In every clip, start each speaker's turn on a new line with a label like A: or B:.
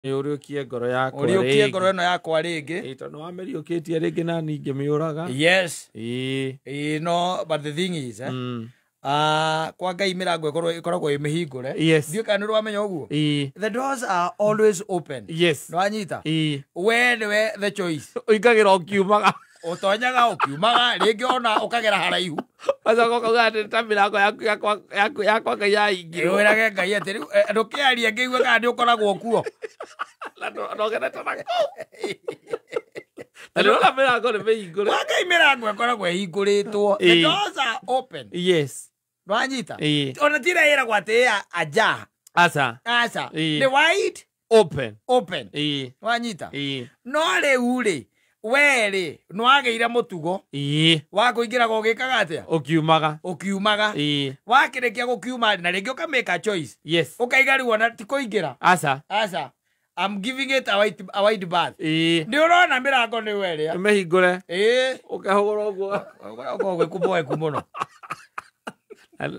A: Uriukie ngoro yakwa
B: uriukie ngoro ino yakwa ringi
A: tondu wameriukitie ringi na ningi miuraga
B: yes no but the thing is kwa Ngai mirango ikoragwo imihingure ndiu kana rwamenya uguo the doors are always open nwanyita we niwe the choice
A: uingagira ukiumaga
B: utonyaga ukiumaga ringi ona ukagera haraihu
A: wacoka kuga ati ta mirango yakwa Ngai yaingirwo
B: wirage Ngai ati ndukiaria ngigua kana ndiukoragwo kuo
A: Ndio mirango ni mihingure
B: kwa Ngai mirango ikoragwo ihinguritwo the doors are open nwanyita ona tira iragwo ati aja
A: aca
B: the wide open nwanyita no riu ri weri nwageire mutugo wa kuingira gogikaga atia ukiumaga wakirikia gukiuma na ringi ukamake a choice ukaiga riu ona ti kuingira aca I'm giving it a wide bath ndi urona mirango ni weria
A: mehingure ukahugura uguo
B: gwe kuboe kumuno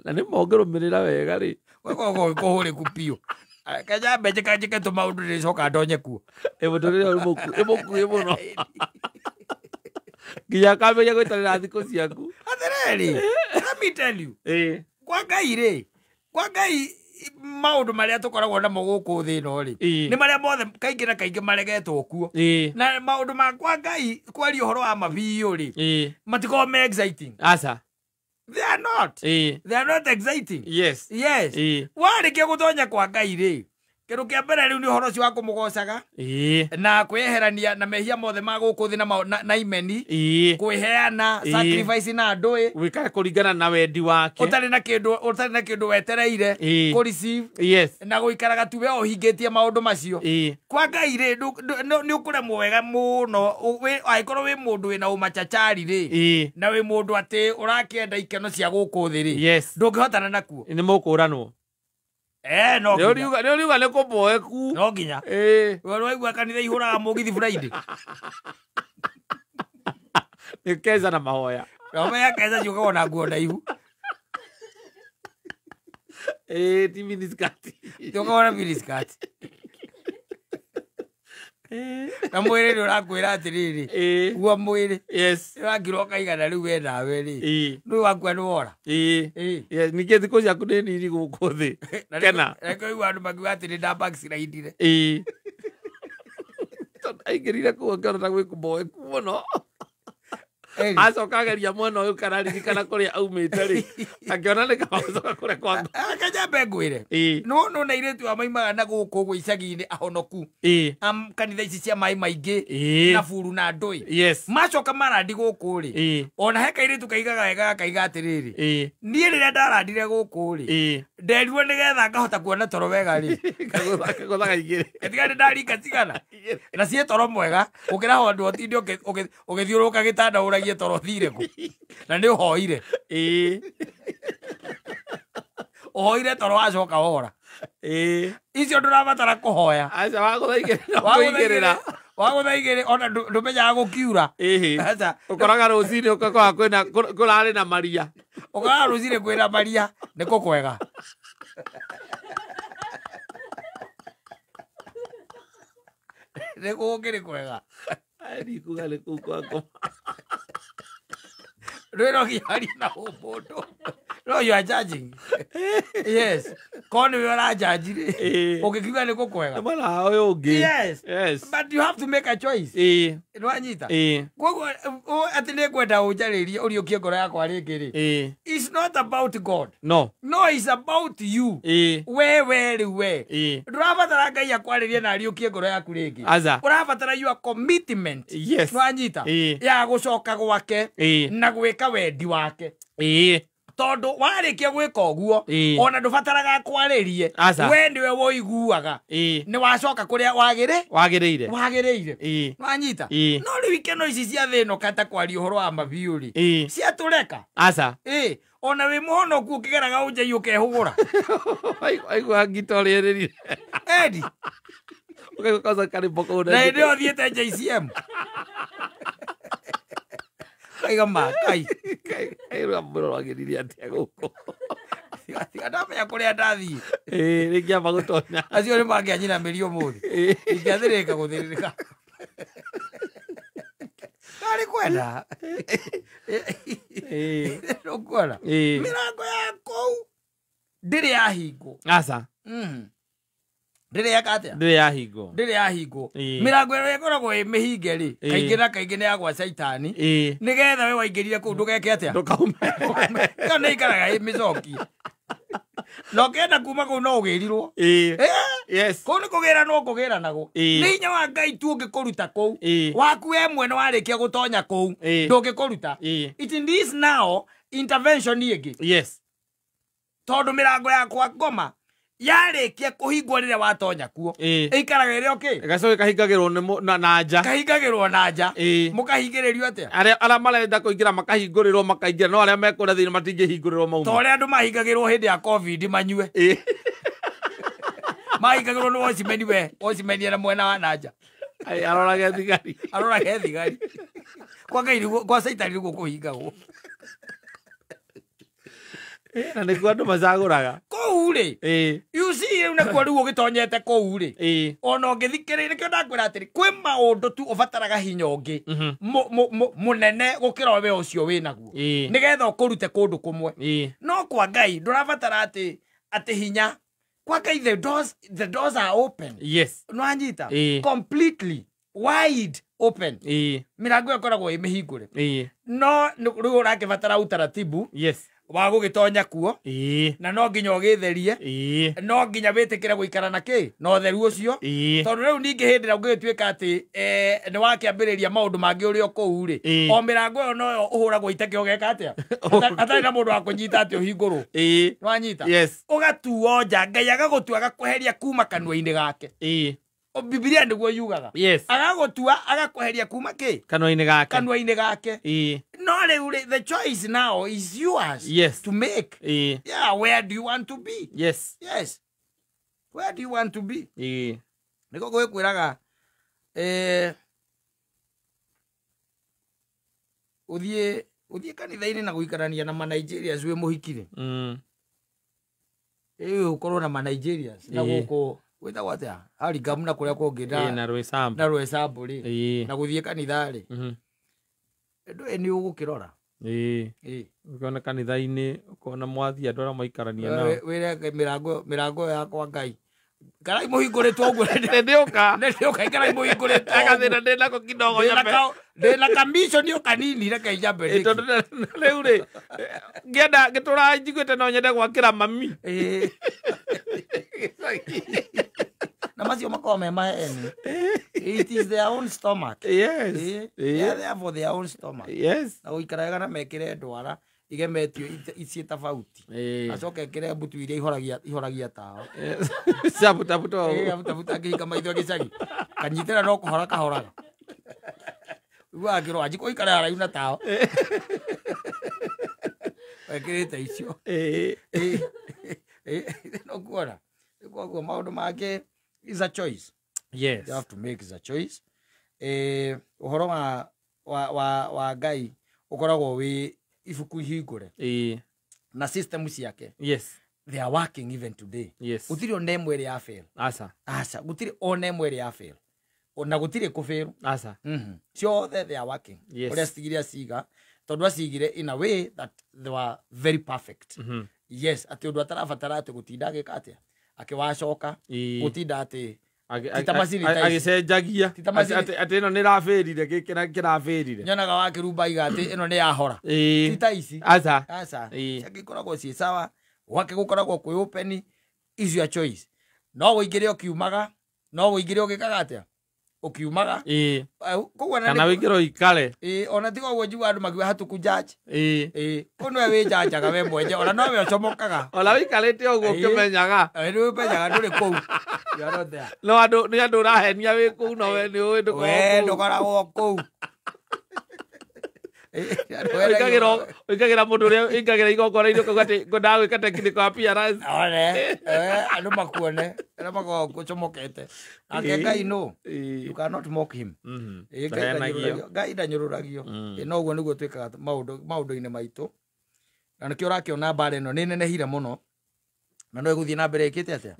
A: na ni mongerumirira wega ri
B: gwe kuhuri kupio kaja beje kaje to maundu ni coka ndonye kuo
A: ebodorira imuku muno nginya kamenya gwitarira thikũ ciaku
B: atireri let me tell you kwa Ngai maundu maria tukoragwo namo guku thi no ri ni maria mothe kaingi na kaingi maregetwo kuo na maundu ma kwa Ngai kwaria uhoro wa mabiu ri matiko me exciting
A: aca
B: they are not exciting
A: yes
B: warikia gutonya kwa Ngai ri kiru kia mbere riu ni uhoro cio wa kumugocaga na kweherania na mehia mothe ma guku thi na imeni kweheana sacrifice na ndui
A: wikare kuringana na wendi wake
B: utari na kindu wetereire ku receive na guikaraga tuwe uhingitie maundu macio kwa Ngai ri ni ukuremwo wega muno aikorwo wi mundu wina umachachari ri na wi mundu ati urakienda ikeno cia guku thi ri ndungihotana nakuo
A: ni mukuranwo
B: no
A: riuga ni kuboeku
B: no nginya we waigua kanitha ihuraga mugithi Friday
A: ni keza na mahoya
B: ya keza yuko na nguo ndaihu
A: ti miniskati
B: yuko na miniskati na mwere ndo rakwira atiriri uwa mwere rangirwo kaigana riu we nawe ri ndu wakwa ni wora
A: nike thikũ ciaku nĩ nini gũkũ thĩ kena
B: reke andu makiuga atĩ nĩ ndambakiciraindire
A: aingĩrire kũu ngĩona ta gwĩkũmboeku mũno acoka ageria mwena ũyũ kararirikana kũrĩa aumĩte rĩ akĩona nĩ kamacoka kũrĩa kwa
B: akanyambe ngwĩre no na irĩtu wa maimaga na gũkũ ũguo icagi-inĩ ahonoku kanitha ici cia maĩ maingĩ na buru na ndũĩ macoka marandi gũkũ rĩ ona he kairĩtu kaigaga wega kaiga atĩrĩrĩ niĩ rĩrĩa ndarandire gũkũ rĩ nderirwo nĩgetha ngahota kuona toro wega rĩ
A: kagũthaga igĩrĩ
B: etiga nĩ ndaringa tigana na ciĩ toro mwega gũkĩra handũ otinde ũgĩthiũrũrũka gĩtanda ũragie toro thire ku na nĩ ũhoire ũhoire toro wacoka wora icio ndũrabatara kũhoya
A: aca wagũthaigĩrĩra
B: wagũthaigĩrĩ ona ndũmenyaga gũkiura
A: ũkoraga rũcinĩ ũkakoa kũrarĩ na maria
B: ũkoraga rũcinĩ kwĩna maria nĩ kũkwega nĩ gũkĩrĩ kwega
A: ndikuga nĩ kũu kwakwa
B: rwĩro gĩaria na ũmũndũ no you are judging yes koni we urajaji ri ukikiuga ni gukwega
A: mara uyu ungi
B: yes but you have to make a choice nwanyita koguo ati ni kwenda unjaririe uriukie ngoro yakwa ringi ri it's not about God no it's about you we ndurabatara Ngai akwaririe na ariukie ngoro yaku ringi urabatara your commitment nwanyita ya gucoka gwake na gwika wendi wake tondu warikia gwika uguo ona ndubataraga kwaririe we ndiwe woiguaga ni wacoka kuria wagiriire nwanyita no riu ikeno ici cia thino kata kwaria uhoro wa mabiuri cia tureka ona wi muhonoku ukigeraga unjai ukehugura
A: aigua ngitoriereri
B: edi
A: ukauza karibu kwa
B: na ndio thiete JCM aiga makai
A: aiga mboro wagiriria atia guko
B: Atamenya kuria ndathi.
A: Ringia magutonya.
B: Acio ni mangianyina mirio muthi. Ingiathirika guthiririka. Kari kwenda. Nokora. Mirango yako ndiri yahingo.
A: Asa.
B: Ndiri yakatia.
A: Ndiri yahingo.
B: Ndiri yahingo. Mirango ikoragwo imihinge ri. Kaingĩ na kaingĩ ni yagwa Saitani. Nigetha we waingĩrire kũu ndũgeke atia.
A: Ndũkaume.
B: Kana ikaraga imicoki. No kenda kuma kũu no ũgĩrirwo.
A: Yes.
B: Kũu nĩ kũgĩra no kũgĩranagwo. Nĩ hinya wa Ngai tu ũngĩkũruta kũu. Waku we mwene warĩkia gũtonya kũu ndũngĩkũruta. It is now intervention ĩngĩ.
A: Yes.
B: Tondũ mĩrango yakwa ngoma yarĩkia kũhingwo rĩrĩa watonya kuo. Ĩikaraga ĩrĩ okay.
A: Gacoke kahingagĩrwo na nja.
B: Kahingagĩrwo na nja. Mũkahingĩrĩrio atĩa?
A: Arĩa marenda kũingĩra makahingũrĩrwo makaingĩra no arĩa mekũrĩa thĩinĩ matingĩhingũrĩrwo mauma.
B: To arĩa andũ mahingagĩrwo hĩndĩ ya COVID manyue. Mahingagĩrwo nĩ Osimhen we. Osimhen na mwena wa na nja.
A: Arorage thigari.
B: Arorage thigari. Kwa Saitani nĩguo kũhingagwo.
A: Na nĩkuo andũ macagũraga.
B: Kũu rĩ. You see rĩu nĩkuo rĩu ũgĩtonyete kũu rĩ. Ona ũngĩthikĩrĩria nĩkĩo ndakwĩra atĩrĩ kwĩ maũndũ tu ũbataraga hinya ũngĩ mũnene gũkĩra we ũcio wĩnaguo nĩgetha ũkũrute kũndũ kũmwe. No kwa Ngai ndũrabatara atĩ hinya. Kwa Ngai the doors are open.
A: Yes.
B: Nwanyita completely wide open. Mirango ĩkoragwo ĩmĩhingũre. No rĩu ũrakĩbatara utaratibu.
A: Yes.
B: Wa gũgĩtonya kuo. Na no nginya ũgĩtherie. No nginya wĩtĩkĩre gũikara na kĩ na ũtheru ũcio. Tondũ rĩu ningĩ hĩndĩ ĩrĩa ũngĩtuĩka atĩ nĩ wakĩambĩrĩria maũndũ mangĩ ũrĩ o kũu rĩ. O mĩrango ĩyo no ũhũragwo iteke ũgeka atĩa. Atarĩ na mũndũ wa kũnyita atĩ ũhingũrwo. Nwanyita. Ũgatuo nja Ngai agagũtua agakweheria kuma kanua-inĩ gake. Biblia nĩguo yugaga. Agagũtua agakweheria kuma kĩ
A: kanua-inĩ gake.
B: Kanua-inĩ gake. No rĩu the choice now is yours.
A: Yes.
B: To make. Yeah, where do you want to be?
A: Yes.
B: Yes. Where do you want to be? Nĩko gwĩkwĩraga ũthiĩ kanitha-inĩ na gũikarania na ma-Nigerians wĩ mũhikire. Ũkorwo na ma-Nigerians na gũkũ gwĩtagwo atĩa Hurlingham na kũrĩa kũngĩ
A: na Roysambu.
B: Na Roysambu rĩ. Na gũthiĩ kanitha rĩ. Ndũĩ nĩ ũgũkĩrora.
A: Ũkona kanitha-inĩ ũkona mwathi andũ arĩa maikarania nao.
B: Wĩre mĩrango yakwa Ngai. Karai mũhingũrĩtwo ũguo.
A: Ndĩũka
B: ikarai mũhingũrĩtwo.
A: Agathĩna ndĩnako kidogo nyambe.
B: Ndĩna kamishoni o kanini reke njambe.
A: Tondũ rĩu rĩ ngĩenda ngĩtũra njiguĩte no nyende gwakĩra mami.
B: Na macio makorwo me maheni. It is their own stomach.
A: Yes.
B: They are there for their own stomach.
A: Yes.
B: Na gũikaraga na mekĩre ndwara igemetio ici tofauti. Acoke ekĩre mbutu iria ihoragia tao.
A: Sabutabuta.
B: Sabutabuta ngĩhika maitho gĩcagi. Kanyitĩra no kũhora kahoraga. Wagĩrwo anjĩ gũikara haraihu na tao. Wekĩrĩte icio. No kuona. Kwa maũndũ mangĩ is a choice.
A: Yes.
B: You have to make a choice. Ũhoro wa Ngai ũkoragwo wĩ ibuku ihingũre. Na system ciake.
A: Yes.
B: They are working even today.
A: Yes.
B: Gũtirĩ ona ĩmwe ĩrĩ ya fail.
A: Aca.
B: Gũtirĩ ona ĩmwe ĩrĩ ya fail. Ona gũtirĩ kũfail.
A: Aca.
B: Ciothe they are working. Ũrĩa citigire aciga. Tondũ acigire in a way that they were very perfect. Yes. Atĩ ũndũ atarabatara atĩ gũtinda agĩka atĩa. Akĩwacoka. Gũtinda atĩ
A: agĩcenjagia atĩ ĩno nĩ ĩrabĩrire gĩkĩra kĩrabĩrire.
B: Nyonaga wakĩrumba atĩ ĩno nĩ yahora. Ti ta ici.
A: Aca.
B: Ciagĩkoragwo ciĩ sawa. Gwake gũkoragwo kwĩ open is your choice. No wĩingĩre ũkiumaga. No wĩingĩre ũgĩkaga atĩa. Ũkiumaga.
A: Kana wĩingĩre ũikare.
B: Ona tiga ũguo njuga andũ magiuga hatuku judge. Kũu nĩwe wĩnjanjaga we mwenye. Ona nowe ũcomokaga.
A: Ona wĩikarĩte ũguo ũkĩmenyaga.
B: Nĩ ũmenyaga ndũrĩ kũu.
A: No nĩ andũ ũrahenia wĩ kũu no we nĩ ũĩ
B: ndũkoragwo kũu.
A: Ũikagĩra mũndũ ũrĩa ũingagĩra igongona-inĩ ũkauga atĩ ngwendaga gwĩka technical appearance.
B: Andũ makuone arĩa makoragwo gũcomokete. Nake Ngai no. You cannot mock him. Ngai ndanyũrũragio. No ũguo nĩguo twĩkaga maũndũ-inĩ maitũ. Na nĩkĩo ũrakĩona mbara ĩno nĩ nenehire mũno. na no iguthie na mbere ikite atia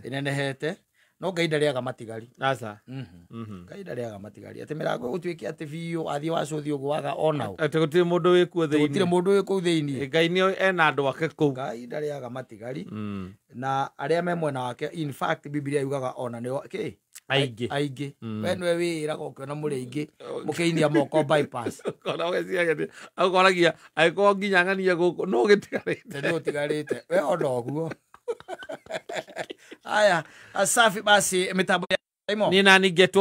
A: inenehete
B: no Ngai ndariaga matigari
A: aca
B: Ngai ndariaga matigari ati mirango gutuike ati biu athi wacuthi ugu waga onao
A: ati gutire mundu wikuo thiini
B: gutire mundu wikuo thiini
A: Ngai ni ena andu ake kuu
B: Ngai ndariaga matigari na aria me mwena wake in fact Biblia yugaga ona ni ki aingĩ we nwe wĩraga ũkĩona mũrĩ aingĩ mũkĩinia moko bypass
A: kona weciaga akoragia agĩkorwo nginya ng'ania gũkũ no gĩtigarĩte
B: nĩ ũtigarĩte we ona ũguo haya asafi basi mitambo ya
A: ni nani getu